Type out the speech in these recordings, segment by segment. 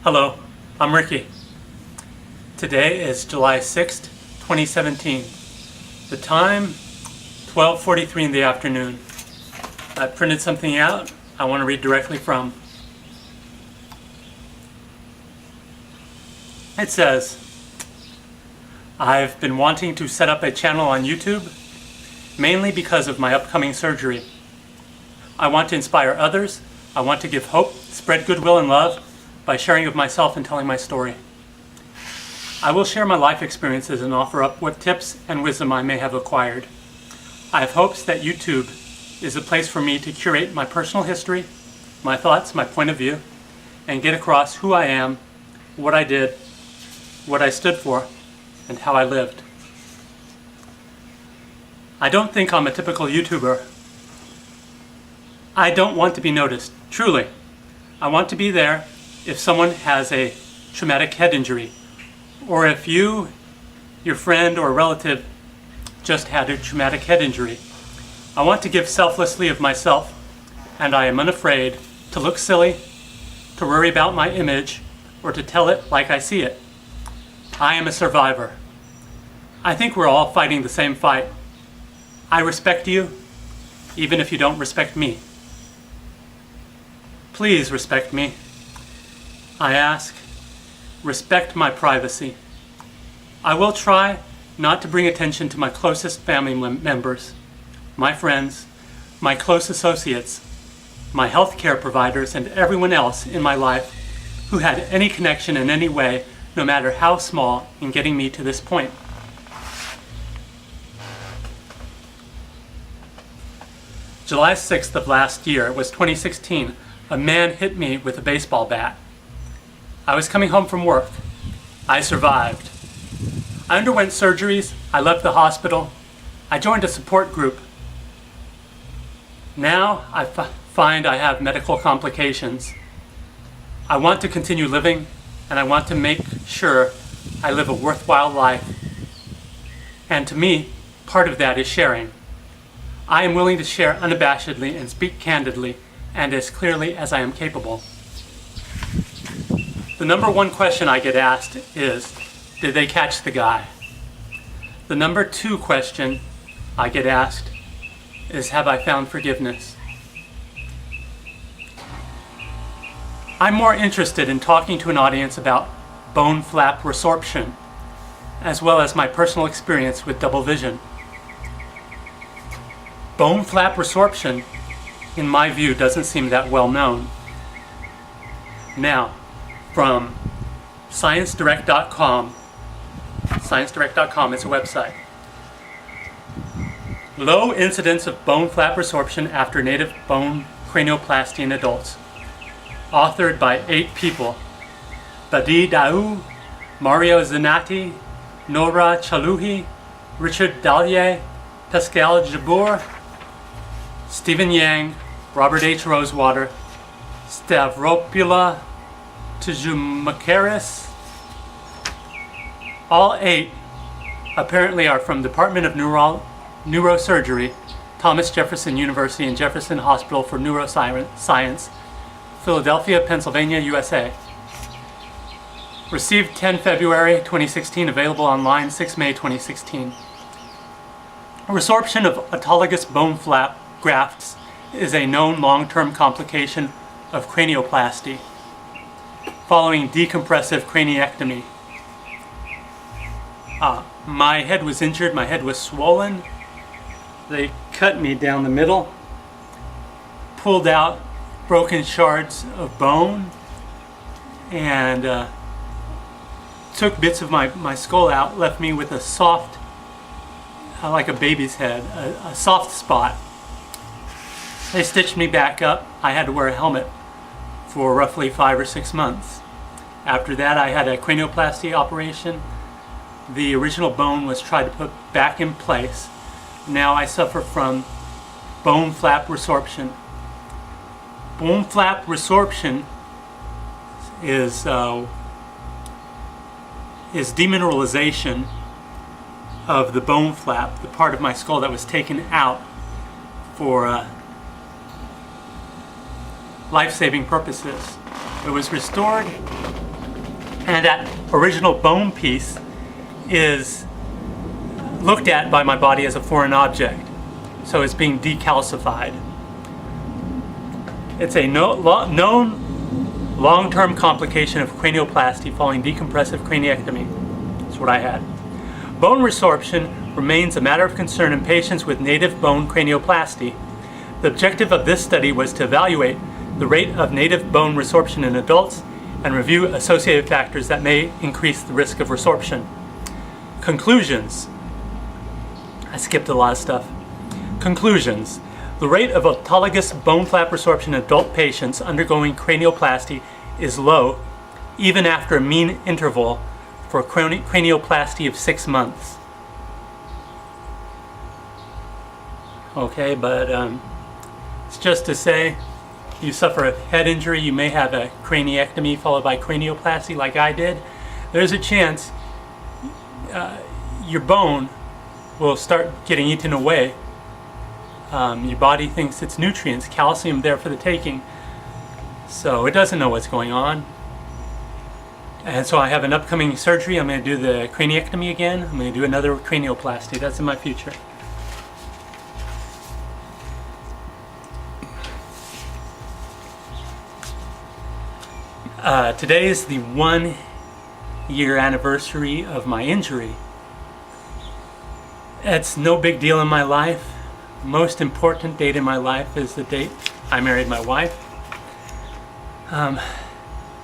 Hello, I'm Ricky. Today is July 6th, 2017. The time, 12:43 in the afternoon. I printed something out I want to read directly from. It says, I've been wanting to set up a channel on YouTube, mainly because of my upcoming surgery. I want to inspire others. I want to give hope, spread goodwill and love by sharing of myself and telling my story. I will share my life experiences and offer up what tips and wisdom I may have acquired. I have hopes that YouTube is a place for me to curate my personal history, my thoughts, my point of view, and get across who I am, what I did, what I stood for, and how I lived. I don't think I'm a typical YouTuber. I don't want to be noticed, truly. I want to be there if someone has a traumatic head injury, or if you, your friend or relative just had a traumatic head injury. I want to give selflessly of myself, and I am unafraid to look silly, to worry about my image, or to tell it like I see it. I am a survivor. I think we're all fighting the same fight. I respect you, even if you don't respect me. Please respect me. I ask, respect my privacy. I will try not to bring attention to my closest family members, my friends, my close associates, my healthcare providers, and everyone else in my life who had any connection in any way, no matter how small, in getting me to this point. July 6th of last year, it was 2016, a man hit me with a baseball bat. I was coming home from work. I survived. I underwent surgeries. I left the hospital. I joined a support group. Now I find I have medical complications. I want to continue living, and I want to make sure I live a worthwhile life. And to me, part of that is sharing. I am willing to share unabashedly and speak candidly and as clearly as I am capable. The number one question I get asked is, did they catch the guy? The number two question I get asked is, have I found forgiveness? I'm more interested in talking to an audience about bone flap resorption, as well as my personal experience with double vision. Bone flap resorption, in my view, doesn't seem that well known. Now, from ScienceDirect.com. ScienceDirect.com is a website. Low incidence of bone flap resorption after native bone cranioplasty in adults. Authored by 8 people. Badi Daou, Mario Zanatti, Nora Chaluhi, Richard Dallier, Pascal Jabour, Stephen Yang, Robert H. Rosewater, Stavropula Tijumakaris. All 8 apparently are from Department of Neurosurgery, Thomas Jefferson University and Jefferson Hospital for Neuroscience, Philadelphia, Pennsylvania, USA. Received 10 February 2016, available online 6 May 2016. Resorption of autologous bone flap grafts is a known long-term complication of cranioplasty following decompressive craniectomy. My head was injured, my head was swollen. They cut me down the middle, pulled out broken shards of bone, and took bits of my skull out, left me with a soft, like a baby's head, a soft spot. They stitched me back up. I had to wear a helmet for roughly 5 or 6 months. After that, I had a cranioplasty operation. The original bone was tried to put back in place. Now I suffer from bone flap resorption. Bone flap resorption is demineralization of the bone flap, the part of my skull that was taken out for life-saving purposes. It was restored And that original bone piece is looked at by my body as a foreign object. So it's being decalcified. It's a known long-term complication of cranioplasty following decompressive craniectomy. That's what I had. Bone resorption remains a matter of concern in patients with native bone cranioplasty. The objective of this study was to evaluate the rate of native bone resorption in adults and review associated factors that may increase the risk of resorption. Conclusions. I skipped a lot of stuff. Conclusions. The rate of autologous bone flap resorption in adult patients undergoing cranioplasty is low, even after a mean interval for cranioplasty of 6 months. Okay, but it's just to say, you suffer a head injury, you may have a craniectomy followed by cranioplasty like I did. There's a chance your bone will start getting eaten away. Your body thinks it's nutrients, calcium there for the taking, so it doesn't know what's going on. And so I have an upcoming surgery. I'm going to do the craniectomy again. I'm going to do another cranioplasty. That's in my future. Today is the 1-year anniversary of my injury. It's no big deal in my life. Most important date in my life is the date I married my wife.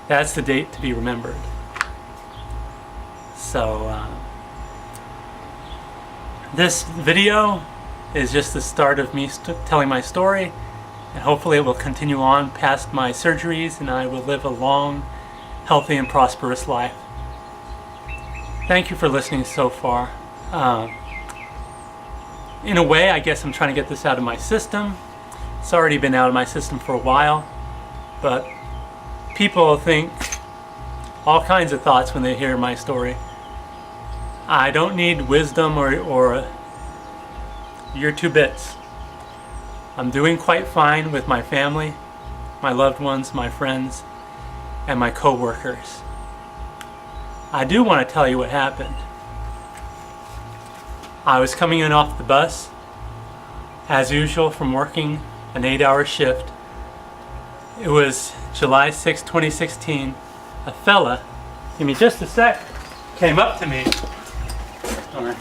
That's the date to be remembered. So this video is just the start of me telling my story, and hopefully it will continue on past my surgeries and I will live a long, healthy and prosperous life. Thank you for listening so far. In a way, I guess I'm trying to get this out of my system. It's already been out of my system for a while, but people think all kinds of thoughts when they hear my story. I don't need wisdom or your 2 bits. I'm doing quite fine with my family, my loved ones, my friends, and my co-workers. I do want to tell you what happened. I was coming in off the bus, as usual, from working an 8-hour shift. It was July 6, 2016. A fella, give me just a sec, came up to me. All right.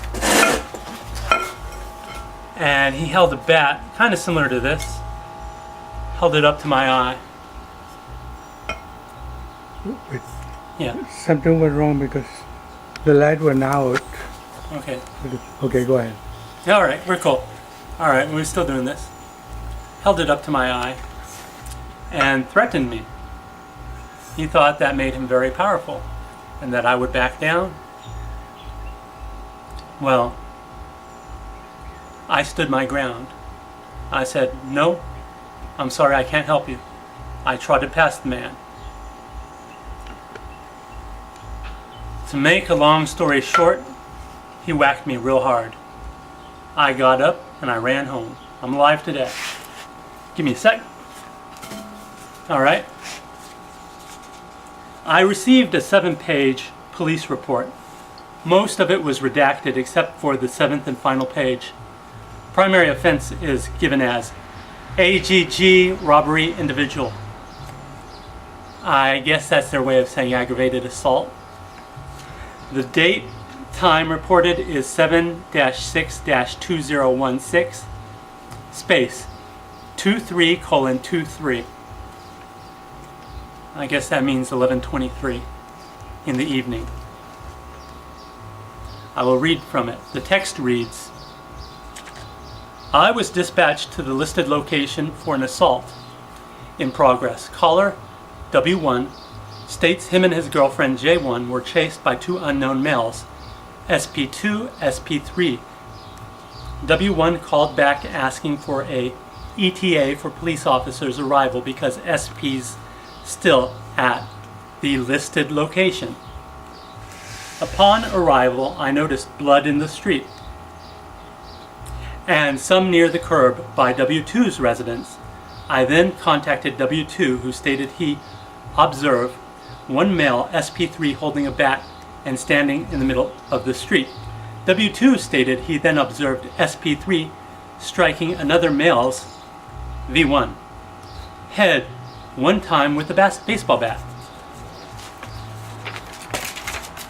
And he held a bat, kind of similar to this, held it up to my eye. Yeah. Something went wrong because the light went out. Okay. Okay, go ahead. All right, we're cool. All right, we're still doing this. Held it up to my eye and threatened me. He thought that made him very powerful and that I would back down. Well, I stood my ground. I said, no, I'm sorry, I can't help you. I trotted past the man. To make a long story short, he whacked me real hard. I got up and I ran home. I'm alive today. Give me a sec. All right. I received a 7-page police report. Most of it was redacted except for the 7th and final page. Primary offense is given as AGG, robbery, individual. I guess that's their way of saying aggravated assault. The date time reported is 7-6-2016 space 23:23. I guess that means 11:23 in the evening. I will read from it. The text reads, I was dispatched to the listed location for an assault in progress. Caller W1 states him and his girlfriend J1 were chased by 2 unknown males, SP2, SP3. W1 called back asking for a ETA for police officers' arrival because SP's still at the listed location. Upon arrival, I noticed blood in the street and some near the curb by W2's residence. I then contacted W2, who stated he observed one male, SP3, holding a bat and standing in the middle of the street. W2 stated he then observed SP3 striking another male's V1 head one time with a baseball bat.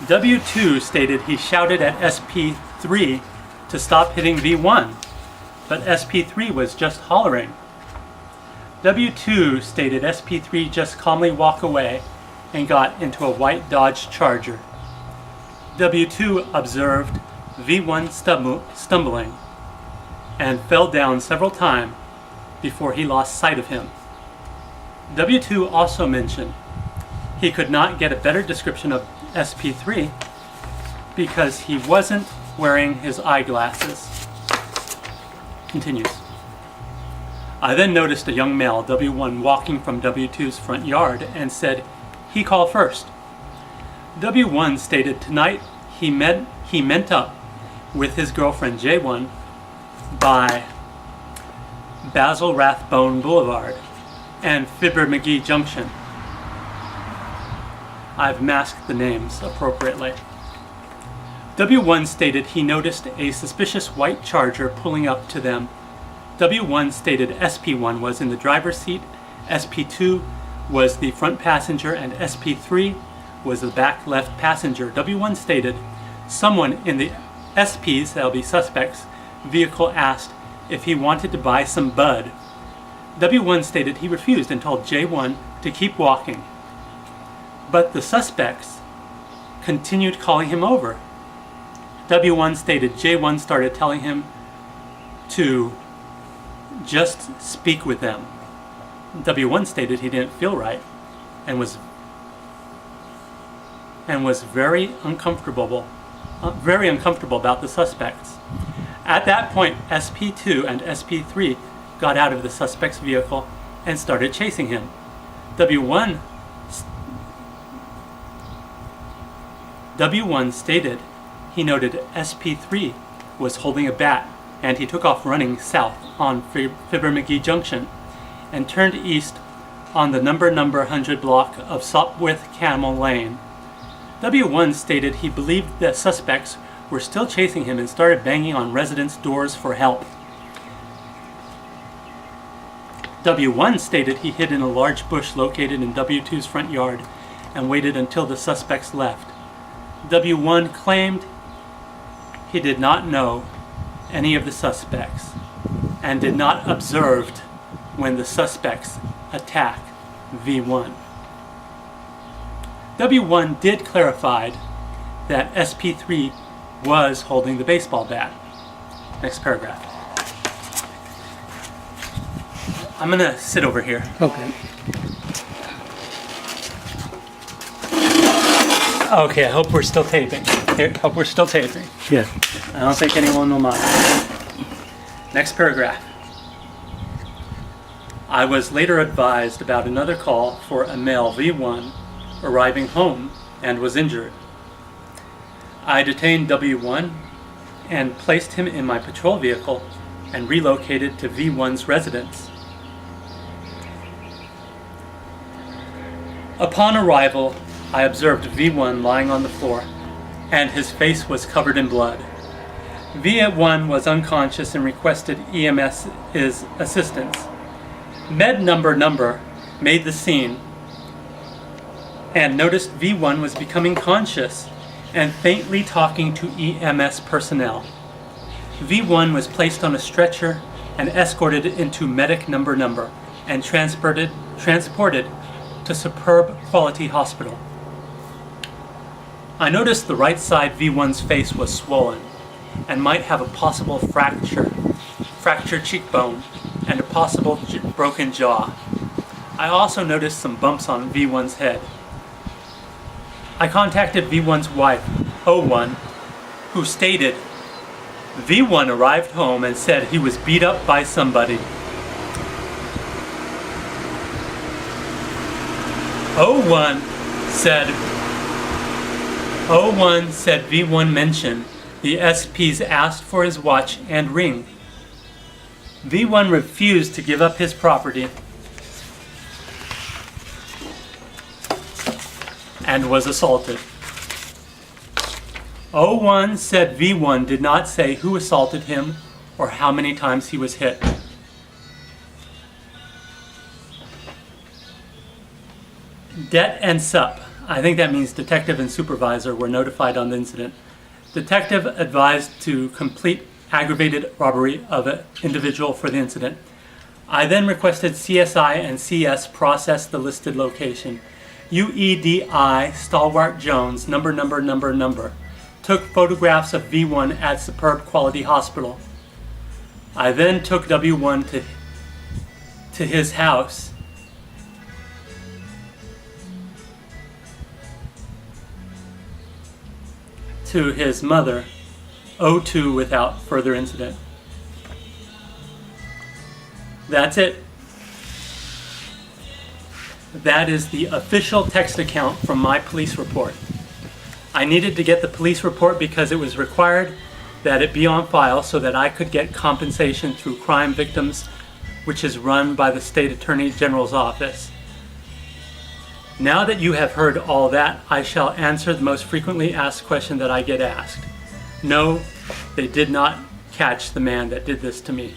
W2 stated he shouted at SP3 to stop hitting V1, but SP3 was just hollering. W2 stated SP3 just calmly walked away and got into a white Dodge Charger. W2 observed V1 stumbling and fell down several times before he lost sight of him. W2 also mentioned he could not get a better description of SP3 because he wasn't wearing his eyeglasses. Continues. I then noticed a young male, W1, walking from W2's front yard and said he called first. W1 stated tonight he met up with his girlfriend J1 by Basil Rathbone Boulevard and Fibber McGee Junction. I've masked the names appropriately. W1 stated he noticed a suspicious white Charger pulling up to them. W1 stated SP1 was in the driver's seat, SP2 was the front passenger, and SP3 was the back left passenger. W1 stated someone in the SP's, that'll be suspects, vehicle asked if he wanted to buy some bud. W1 stated he refused and told J1 to keep walking. But the suspects continued calling him over. W1 stated J1 started telling him to just speak with them. W1 stated he didn't feel right and was very uncomfortable about the suspects. At that point, SP2 and SP3 got out of the suspect's vehicle and started chasing him. W1 stated he noted SP3 was holding a bat and he took off running south on Fibber McGee Junction and turned east on the number 100 block of Sopwith Camel Lane. W1 stated he believed the suspects were still chasing him and started banging on residents' doors for help. W1 stated he hid in a large bush located in W2's front yard and waited until the suspects left. W1 claimed he did not know any of the suspects and did not observe when the suspects attacked V1. W1 did clarify that SP3 was holding the baseball bat. Next paragraph. I'm going to sit over here. Okay. Okay, I hope we're still taping. Hope we're still taping. Yes. I don't think anyone will mind. Next paragraph. I was later advised about another call for a male V1 arriving home and was injured. I detained W1 and placed him in my patrol vehicle and relocated to V1's residence. Upon arrival, I observed V1 lying on the floor, and his face was covered in blood. V1 was unconscious and requested EMS's assistance. Med number made the scene and noticed V1 was becoming conscious and faintly talking to EMS personnel. V1 was placed on a stretcher and escorted into medic number and transported to Superb Quality Hospital. I noticed the right side V1's face was swollen and might have a possible fractured cheekbone, and a possible broken jaw. I also noticed some bumps on V1's head. I contacted V1's wife, O1, who stated V1 arrived home and said he was beat up by somebody. O1 said V1 mentioned the SPs asked for his watch and ring. V1 refused to give up his property. and was assaulted. O1 said V1 did not say who assaulted him or how many times he was hit. Det and Sup, I think that means detective and supervisor, were notified on the incident. Detective advised to complete aggravated robbery of an individual for the incident. I then requested CSI and CS process the listed location. UEDI Stalwart Jones, number, took photographs of V1 at Superb Quality Hospital. I then took W1 to his house. To his mother, O2, without further incident. That's it. That is the official text account from my police report. I needed to get the police report because it was required that it be on file so that I could get compensation through crime victims, which is run by the State Attorney General's office. Now that you have heard all that, I shall answer the most frequently asked question that I get asked. No, they did not catch the man that did this to me.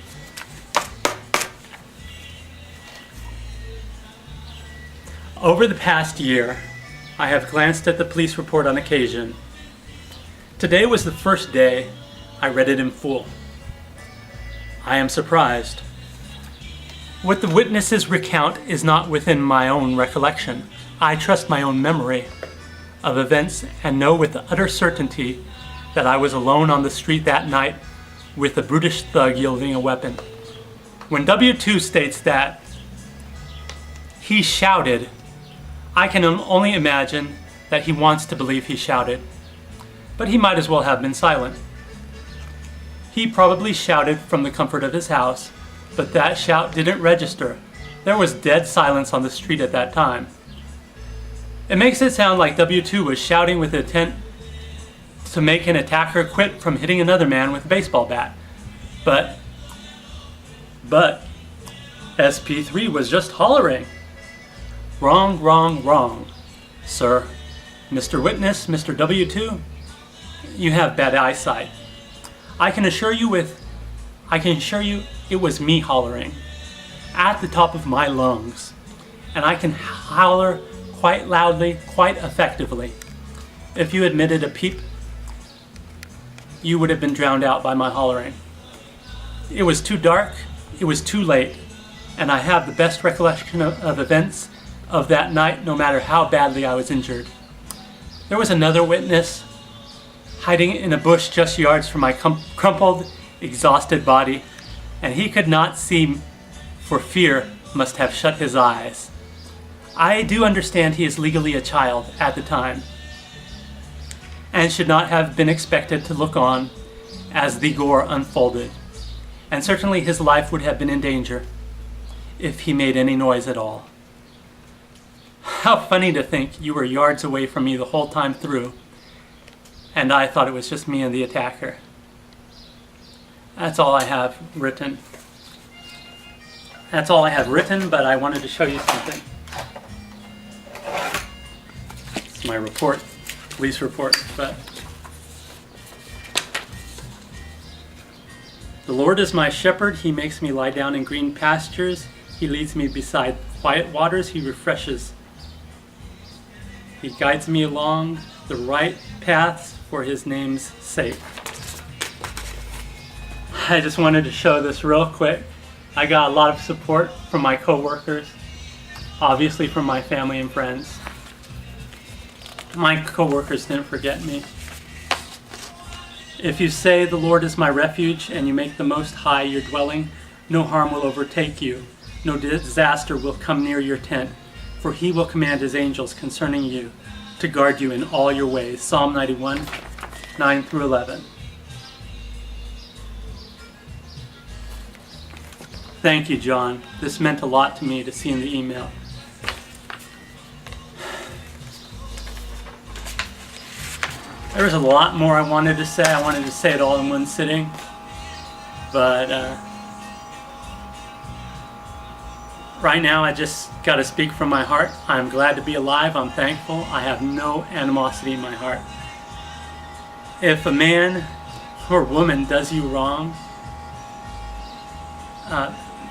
Over the past year, I have glanced at the police report on occasion. Today was the first day I read it in full. I am surprised. What the witnesses recount is not within my own recollection. I trust my own memory of events and know with utter certainty that I was alone on the street that night with a brutish thug wielding a weapon. When W2 states that he shouted, I can only imagine that he wants to believe he shouted, but he might as well have been silent. He probably shouted from the comfort of his house, but that shout didn't register. There was dead silence on the street at that time. It makes it sound like W2 was shouting with the intent to make an attacker quit from hitting another man with a baseball bat. But SP3 was just hollering. Wrong, wrong, wrong. Sir, Mr. Witness, Mr. W2, you have bad eyesight. I can assure you it was me hollering at the top of my lungs, and I can holler quite loudly, quite effectively. If you admitted a peep, you would have been drowned out by my hollering. It was too dark, it was too late, and I have the best recollection of events of that night, no matter how badly I was injured. There was another witness hiding in a bush just yards from my crumpled, exhausted body, and he could not see for fear must have shut his eyes. I do understand he is legally a child at the time and should not have been expected to look on as the gore unfolded, and certainly his life would have been in danger if he made any noise at all. How funny to think you were yards away from me the whole time through, and I thought it was just me and the attacker. That's all I have written. That's all I have written, but I wanted to show you something. It's my report, police report, but the Lord is my shepherd, he makes me lie down in green pastures, he leads me beside quiet waters, he refreshes. He guides me along the right paths for his name's sake. I just wanted to show this real quick. I got a lot of support from my coworkers, obviously from my family and friends. My coworkers didn't forget me. If you say the Lord is my refuge and you make the Most High your dwelling, no harm will overtake you, no disaster will come near your tent, for he will command his angels concerning you to guard you in all your ways. Psalm 91, 9 through 11. Thank you, John. This meant a lot to me to see in the email. There was a lot more I wanted to say. I wanted to say it all in one sitting, but Right now, I just got to speak from my heart. I'm glad to be alive. I'm thankful. I have no animosity in my heart. If a man or woman does you wrong,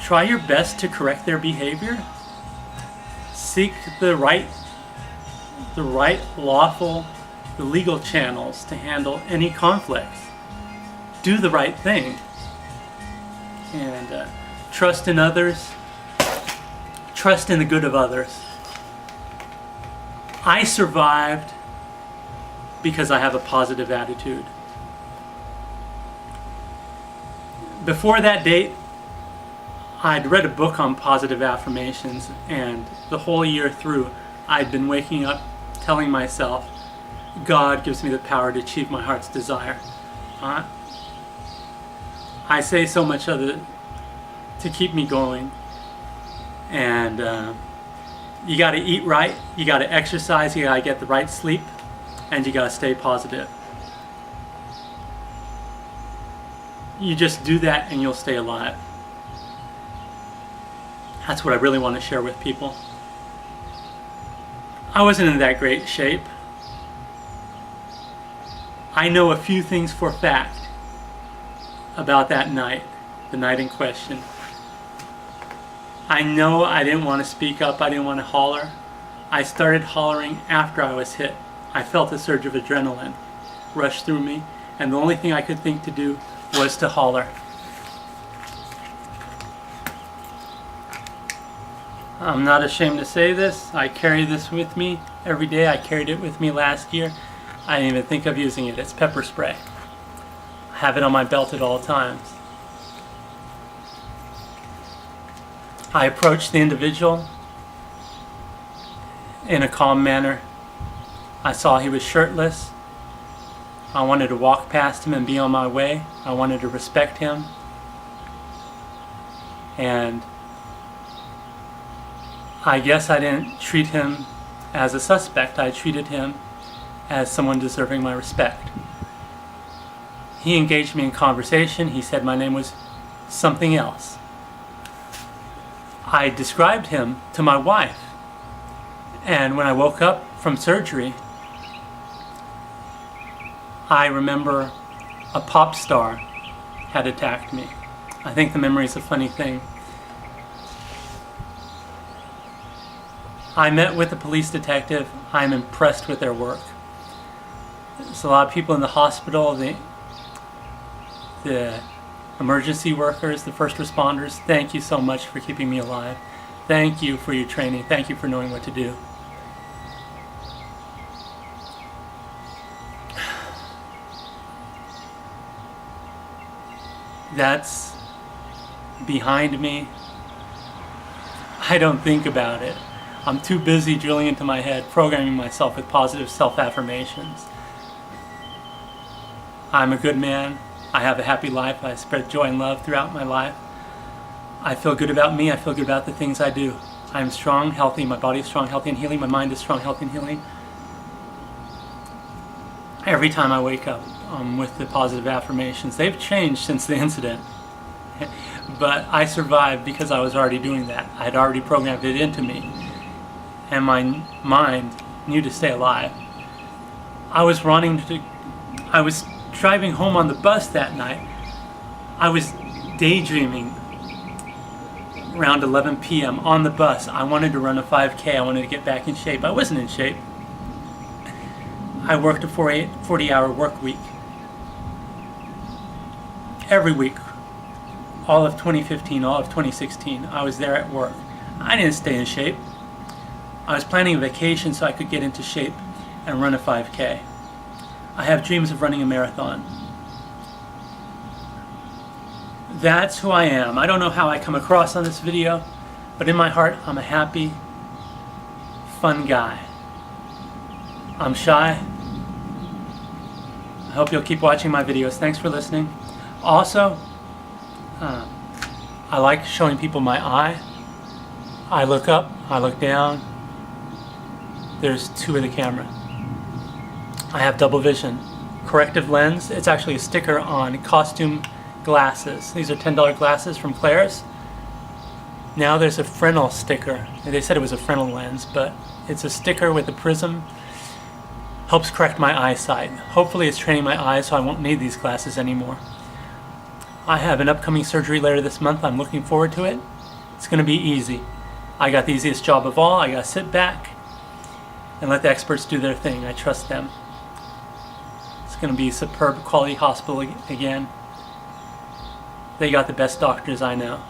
try your best to correct their behavior. Seek the right lawful, the legal channels to handle any conflicts. Do the right thing. And trust in others. Trust in the good of others. I survived because I have a positive attitude. Before that date, I'd read a book on positive affirmations, and the whole year through, I'd been waking up telling myself, God gives me the power to achieve my heart's desire. I say so much other to keep me going. And you got to eat right, you got to exercise, you got to get the right sleep, and you got to stay positive. You just do that and you'll stay alive. That's what I really want to share with people. I wasn't in that great shape. I know a few things for fact about that night, the night in question. I know I didn't want to speak up, I didn't want to holler. I started hollering after I was hit. I felt a surge of adrenaline rush through me, and the only thing I could think to do was to holler. I'm not ashamed to say this. I carry this with me every day. I carried it with me last year. I didn't even think of using it. It's pepper spray. I have it on my belt at all times. I approached the individual in a calm manner. I saw he was shirtless. I wanted to walk past him and be on my way. I wanted to respect him. And I guess I didn't treat him as a suspect. I treated him as someone deserving my respect. He engaged me in conversation. He said my name was something else. I described him to my wife. And when I woke up from surgery, I remember a pop star had attacked me. I think the memory is a funny thing. I met with the police detective. I'm impressed with their work. There's a lot of people in the hospital, the emergency workers, the first responders. Thank you so much for keeping me alive. Thank you for your training. Thank you for knowing what to do. That's behind me. I don't think about it. I'm too busy drilling into my head, programming myself with positive self-affirmations. I'm a good man. I have a happy life. I spread joy and love throughout my life. I feel good about me. I feel good about the things I do. I am strong, healthy. My body is strong, healthy, and healing. My mind is strong, healthy, and healing. Every time I wake up with the positive affirmations, they've changed since the incident. But I survived because I was already doing that. I had already programmed it into me. And my mind knew to stay alive. I was driving home on the bus that night. I was daydreaming around 11 p.m. on the bus. I wanted to run a 5K. I wanted to get back in shape. I wasn't in shape. I worked a 40-hour work week. Every week. All of 2015, all of 2016, I was there at work. I didn't stay in shape. I was planning a vacation so I could get into shape and run a 5K. I have dreams of running a marathon. That's who I am. I don't know how I come across on this video, but in my heart, I'm a happy, fun guy. I'm shy. I hope you'll keep watching my videos. Thanks for listening. Also, I like showing people my eye. I look up, I look down. There's two of the camera. I have double vision. Corrective lens. It's actually a sticker on costume glasses. These are $10 glasses from Claire's. Now there's a Fresnel sticker. They said it was a Fresnel lens, but it's a sticker with a prism. Helps correct my eyesight. Hopefully it's training my eyes so I won't need these glasses anymore. I have an upcoming surgery later this month. I'm looking forward to it. It's going to be easy. I got the easiest job of all. I got to sit back and let the experts do their thing. I trust them. It's going to be a superb quality hospital again. They got the best doctors I know.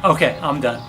Okay, I'm done.